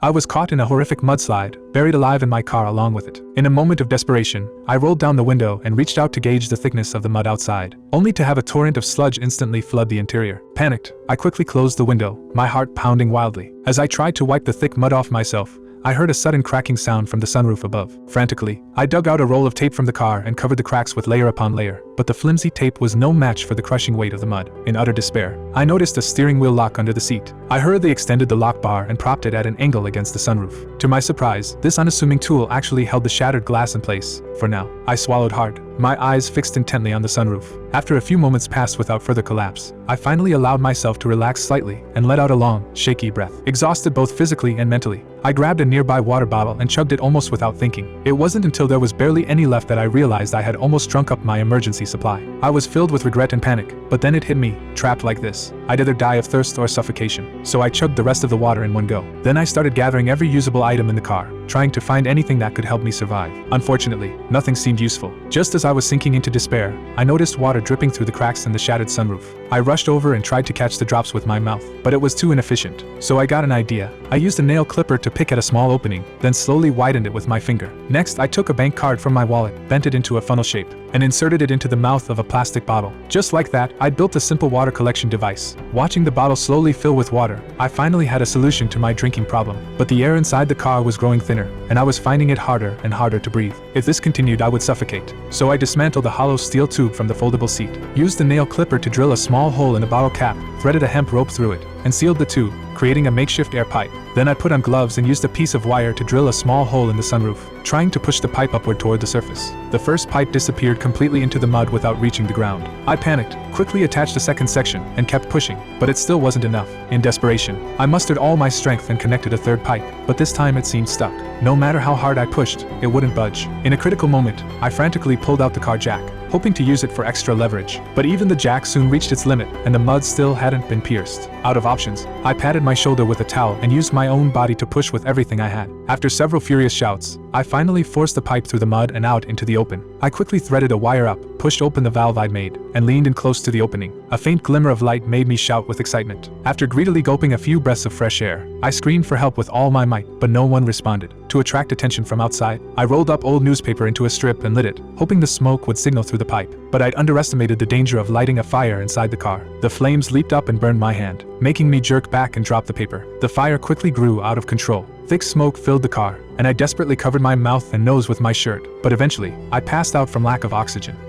I was caught in a horrific mudslide, buried alive in my car along with it. In a moment of desperation, I rolled down the window and reached out to gauge the thickness of the mud outside, only to have a torrent of sludge instantly flood the interior. Panicked, I quickly closed the window, my heart pounding wildly. As I tried to wipe the thick mud off myself, I heard a sudden cracking sound from the sunroof above. Frantically, I dug out a roll of tape from the car and covered the cracks with layer upon layer, but the flimsy tape was no match for the crushing weight of the mud. In utter despair, I noticed a steering wheel lock under the seat. I hurriedly extended the lock bar and propped it at an angle against the sunroof. To my surprise, this unassuming tool actually held the shattered glass in place. For now, I swallowed hard, my eyes fixed intently on the sunroof. After a few moments passed without further collapse, I finally allowed myself to relax slightly and let out a long, shaky breath. Exhausted both physically and mentally, I grabbed a nearby water bottle and chugged it almost without thinking. It wasn't until there was barely any left that I realized I had almost drunk up my emergency supply. I was filled with regret and panic, but then it hit me, trapped like this, I'd either die of thirst or suffocation. So I chugged the rest of the water in one go. Then I started gathering every usable item in the car, trying to find anything that could help me survive. Unfortunately, nothing seemed useful. Just as I was sinking into despair, I noticed water dripping through the cracks in the shattered sunroof. I rushed over and tried to catch the drops with my mouth, but it was too inefficient. So I got an idea. I used a nail clipper to pick at a small opening, then slowly widened it with my finger. Next, I took a bank card from my wallet, bent it into a funnel shape, and inserted it into the mouth of a plastic bottle. Just like that, I built a simple water collection device. Watching the bottle slowly fill with water, I finally had a solution to my drinking problem. But the air inside the car was growing thinner, and I was finding it harder and harder to breathe. If this continued, I would suffocate. So I dismantled a hollow steel tube from the foldable seat, used the nail clipper to drill a small hole in a bottle cap, threaded a hemp rope through it, and sealed the tube, creating a makeshift air pipe. Then I put on gloves and used a piece of wire to drill a small hole in the sunroof, trying to push the pipe upward toward the surface. The first pipe disappeared completely into the mud without reaching the ground. I panicked, quickly attached a second section, and kept pushing, but it still wasn't enough. In desperation, I mustered all my strength and connected a third pipe, but this time it seemed stuck. No matter how hard I pushed, it wouldn't budge. In a critical moment, I frantically pulled out the car jack, hoping to use it for extra leverage. But even the jack soon reached its limit, and the mud still hadn't been pierced. Out of options, I patted my shoulder with a towel and used my own body to push with everything I had. After several furious shouts, I finally forced the pipe through the mud and out into the open. I quickly threaded a wire up, pushed open the valve I'd made, and leaned in close to the opening. A faint glimmer of light made me shout with excitement. After greedily gulping a few breaths of fresh air, I screamed for help with all my might, but no one responded. To attract attention from outside, I rolled up old newspaper into a strip and lit it, hoping the smoke would signal through the pipe. But I'd underestimated the danger of lighting a fire inside the car. The flames leaped up and burned my hand, making me jerk back and drop the paper. The fire quickly grew out of control. Thick smoke filled the car, and I desperately covered my mouth and nose with my shirt, but eventually, I passed out from lack of oxygen.